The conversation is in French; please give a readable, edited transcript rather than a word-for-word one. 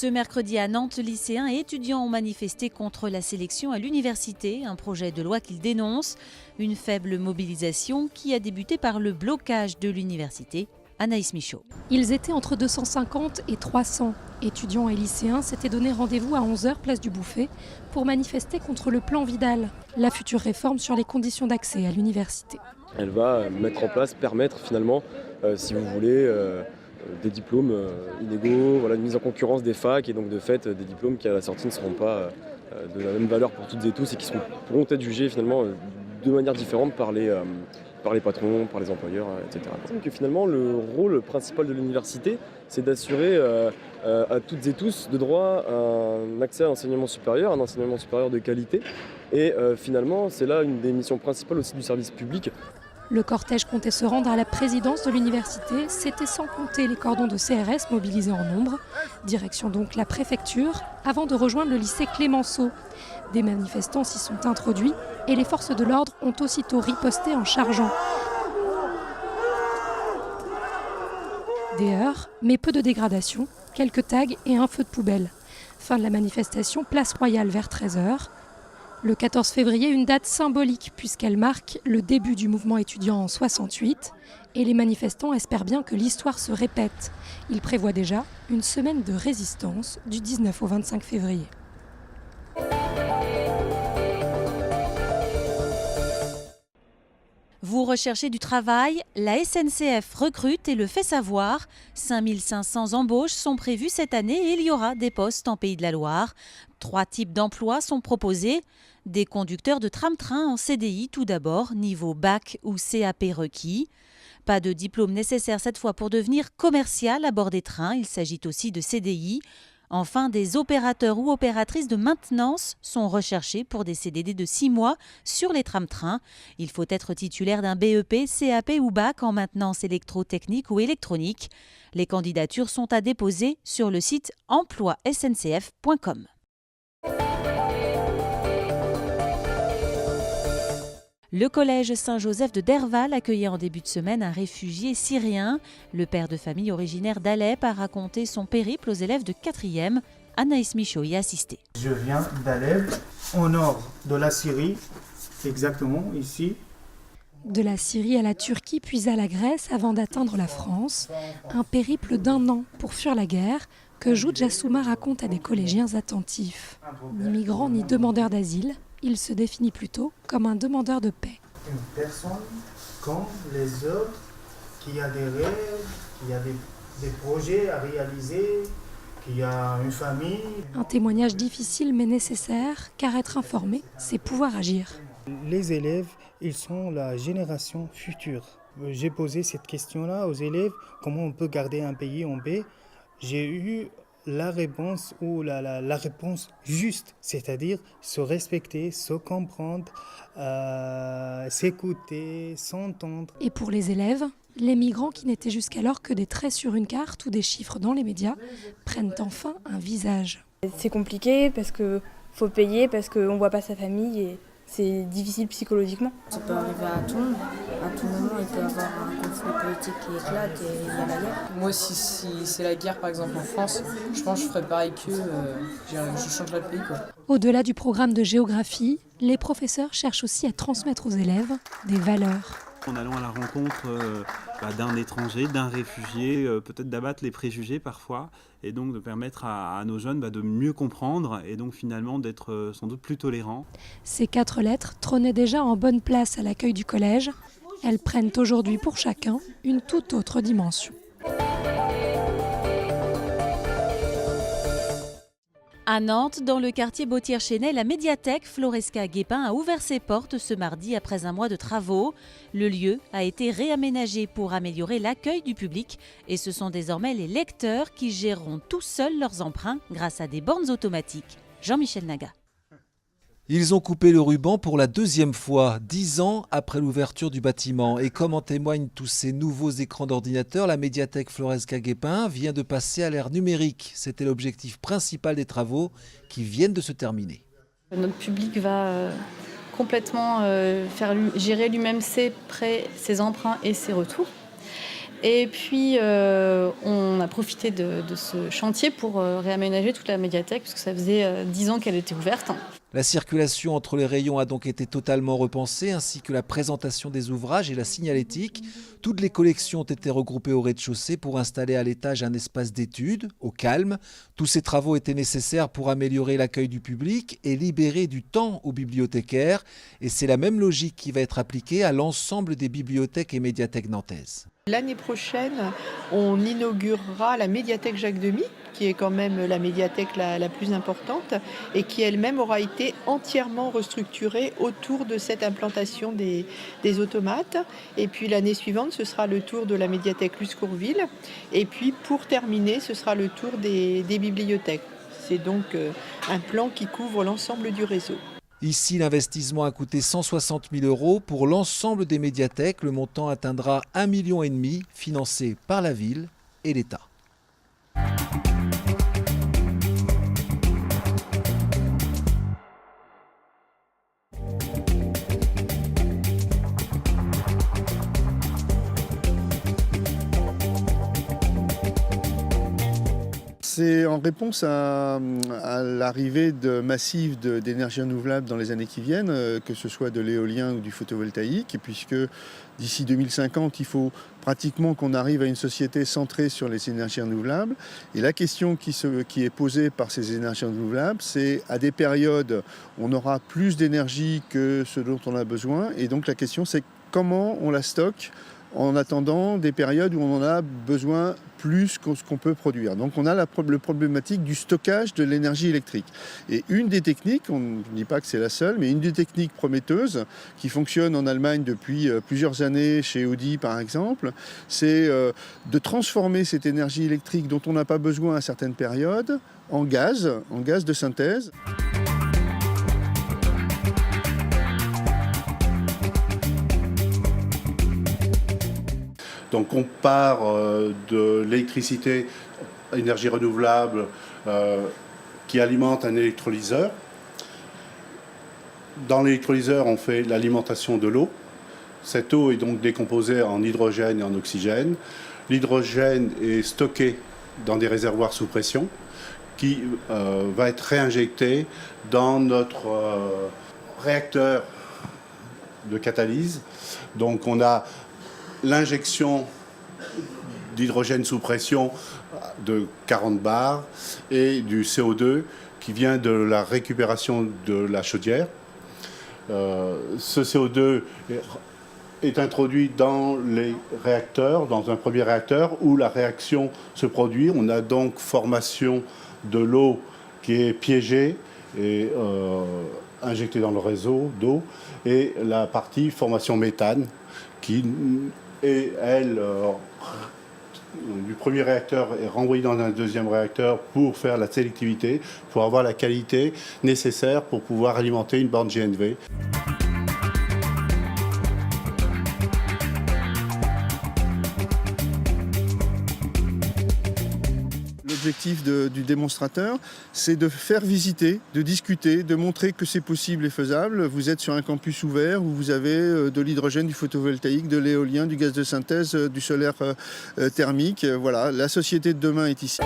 Ce mercredi à Nantes, lycéens et étudiants ont manifesté contre la sélection à l'université, un projet de loi qu'ils dénoncent. Une faible mobilisation qui a débuté par le blocage de l'université. Anaïs Michaud. Ils étaient entre 250 et 300. Étudiants et lycéens s'étaient donné rendez-vous à 11h, place du Bouffay, pour manifester contre le plan Vidal, la future réforme sur les conditions d'accès à l'université. Elle va mettre en place, permettre finalement, si vous voulez, des diplômes inégaux, une mise en concurrence des facs et donc de fait des diplômes qui à la sortie ne seront pas de la même valeur pour toutes et tous et qui pourront être jugés finalement de manière différente par les patrons, par les employeurs, etc. Donc finalement le rôle principal de l'université, c'est d'assurer à toutes et tous de droit un accès à l'enseignement supérieur, un enseignement supérieur de qualité. Et finalement, c'est là une des missions principales aussi du service public. Le cortège comptait se rendre à la présidence de l'université, c'était sans compter les cordons de CRS mobilisés en nombre. Direction donc la préfecture, avant de rejoindre le lycée Clémenceau. Des manifestants s'y sont introduits et les forces de l'ordre ont aussitôt riposté en chargeant. Des heurts, mais peu de dégradation, quelques tags et un feu de poubelle. Fin de la manifestation, place Royale vers 13h. Le 14 février, une date symbolique puisqu'elle marque le début du mouvement étudiant en 68 et les manifestants espèrent bien que l'histoire se répète. Ils prévoient déjà une semaine de résistance du 19 au 25 février. Vous recherchez du travail, la SNCF recrute et le fait savoir. 5500 embauches sont prévues cette année et il y aura des postes en Pays de la Loire. 3 types d'emplois sont proposés. Des conducteurs de tram-train en CDI tout d'abord, niveau bac ou CAP requis. Pas de diplôme nécessaire cette fois pour devenir commercial à bord des trains, il s'agit aussi de CDI. Enfin, des opérateurs ou opératrices de maintenance sont recherchés pour des CDD de 6 mois sur les tram-trains. Il faut être titulaire d'un BEP, CAP ou bac en maintenance électrotechnique ou électronique. Les candidatures sont à déposer sur le site emploi-sncf.com. Le collège Saint-Joseph de Derval accueillait en début de semaine un réfugié syrien. Le père de famille originaire d'Alep a raconté son périple aux élèves de 4e. Anaïs Michaud y a assisté. Je viens d'Alep, au nord de la Syrie, exactement ici. De la Syrie à la Turquie, puis à la Grèce, avant d'atteindre la France. Un périple d'1 an pour fuir la guerre, que Joud Jassouma raconte à des collégiens attentifs. Ni migrant ni demandeur d'asile, il se définit plutôt comme un demandeur de paix. Une personne comme les autres, qui a des rêves, qui a des projets à réaliser, qui a une famille. Un témoignage difficile mais nécessaire, car être informé, c'est pouvoir agir. Les élèves, ils sont la génération future. J'ai posé cette question-là aux élèves, comment on peut garder un pays en paix. J'ai eu la réponse ou la réponse juste, c'est-à-dire se respecter, se comprendre, s'écouter, s'entendre. Et pour les élèves, les migrants qui n'étaient jusqu'alors que des traits sur une carte ou des chiffres dans les médias prennent enfin un visage. C'est compliqué parce qu'il faut payer, parce qu'on ne voit pas sa famille et c'est difficile psychologiquement. Ça peut arriver à tout le monde. À tout moment, il peut y avoir un conflit politique qui éclate et il y a la guerre. Moi, si c'est la guerre, par exemple, en France, je pense que je ferais pareil qu'eux. Je changerais de pays, quoi. Au-delà du programme de géographie, les professeurs cherchent aussi à transmettre aux élèves des valeurs. En allant à la rencontre d'un étranger, d'un réfugié, peut-être d'abattre les préjugés parfois, et donc de permettre à nos jeunes de mieux comprendre et donc finalement d'être sans doute plus tolérants. Ces 4 lettres trônaient déjà en bonne place à l'accueil du collège. Elles prennent aujourd'hui pour chacun une toute autre dimension. À Nantes, dans le quartier Bautière-Chénet, la médiathèque Floresca-Guépin a ouvert ses portes ce mardi après un mois de travaux. Le lieu a été réaménagé pour améliorer l'accueil du public et ce sont désormais les lecteurs qui géreront tout seuls leurs emprunts grâce à des bornes automatiques. Jean-Michel Naga. Ils ont coupé le ruban pour la 2e fois, 10 ans après l'ouverture du bâtiment. Et comme en témoignent tous ces nouveaux écrans d'ordinateur, la médiathèque Floresca-Guépin vient de passer à l'ère numérique. C'était l'objectif principal des travaux qui viennent de se terminer. Notre public va complètement gérer lui-même ses prêts, ses emprunts et ses retours. Et puis, on a profité de ce chantier pour réaménager toute la médiathèque, puisque ça faisait 10 ans qu'elle était ouverte. La circulation entre les rayons a donc été totalement repensée, ainsi que la présentation des ouvrages et la signalétique. Toutes les collections ont été regroupées au rez-de-chaussée pour installer à l'étage un espace d'études, au calme. Tous ces travaux étaient nécessaires pour améliorer l'accueil du public et libérer du temps aux bibliothécaires. Et c'est la même logique qui va être appliquée à l'ensemble des bibliothèques et médiathèques nantaises. L'année prochaine, on inaugurera la médiathèque Jacques Demy, qui est quand même la médiathèque la plus importante et qui elle-même aura été entièrement restructurée autour de cette implantation des automates. Et puis l'année suivante, ce sera le tour de la médiathèque Luscourville. Et puis pour terminer, ce sera le tour des bibliothèques. C'est donc un plan qui couvre l'ensemble du réseau. Ici, l'investissement a coûté 160 000 € pour l'ensemble des médiathèques. Le montant atteindra 1,5 million, financé par la ville et l'État. C'est en réponse à l'arrivée massive d'énergie renouvelable dans les années qui viennent, que ce soit de l'éolien ou du photovoltaïque, puisque d'ici 2050, il faut pratiquement qu'on arrive à une société centrée sur les énergies renouvelables. Et la question qui est posée par ces énergies renouvelables, c'est à des périodes, on aura plus d'énergie que ce dont on a besoin. Et donc la question, c'est comment on la stocke en attendant des périodes où on en a besoin plus que ce qu'on peut produire. Donc on a la problématique du stockage de l'énergie électrique. Et une des techniques, on ne dit pas que c'est la seule, mais une des techniques prometteuses qui fonctionne en Allemagne depuis plusieurs années, chez Audi par exemple, c'est de transformer cette énergie électrique dont on n'a pas besoin à certaines périodes en gaz de synthèse. Donc on part de l'électricité, énergie renouvelable, qui alimente un électrolyseur. Dans l'électrolyseur, on fait l'alimentation de l'eau. Cette eau est donc décomposée en hydrogène et en oxygène. L'hydrogène est stocké dans des réservoirs sous pression qui va être réinjecté dans notre réacteur de catalyse. Donc on a l'injection d'hydrogène sous pression de 40 bars et du CO2 qui vient de la récupération de la chaudière. Ce CO2 est introduit dans les réacteurs, dans un premier réacteur où la réaction se produit. On a donc formation de l'eau qui est piégée et injectée dans le réseau d'eau, et la partie formation méthane qui et elle, du premier réacteur est renvoyée dans un deuxième réacteur pour faire la sélectivité, pour avoir la qualité nécessaire pour pouvoir alimenter une borne GNV. L'objectif du démonstrateur, c'est de faire visiter, de discuter, de montrer que c'est possible et faisable. Vous êtes sur un campus ouvert où vous avez de l'hydrogène, du photovoltaïque, de l'éolien, du gaz de synthèse, du solaire thermique. Voilà, la société de demain est ici.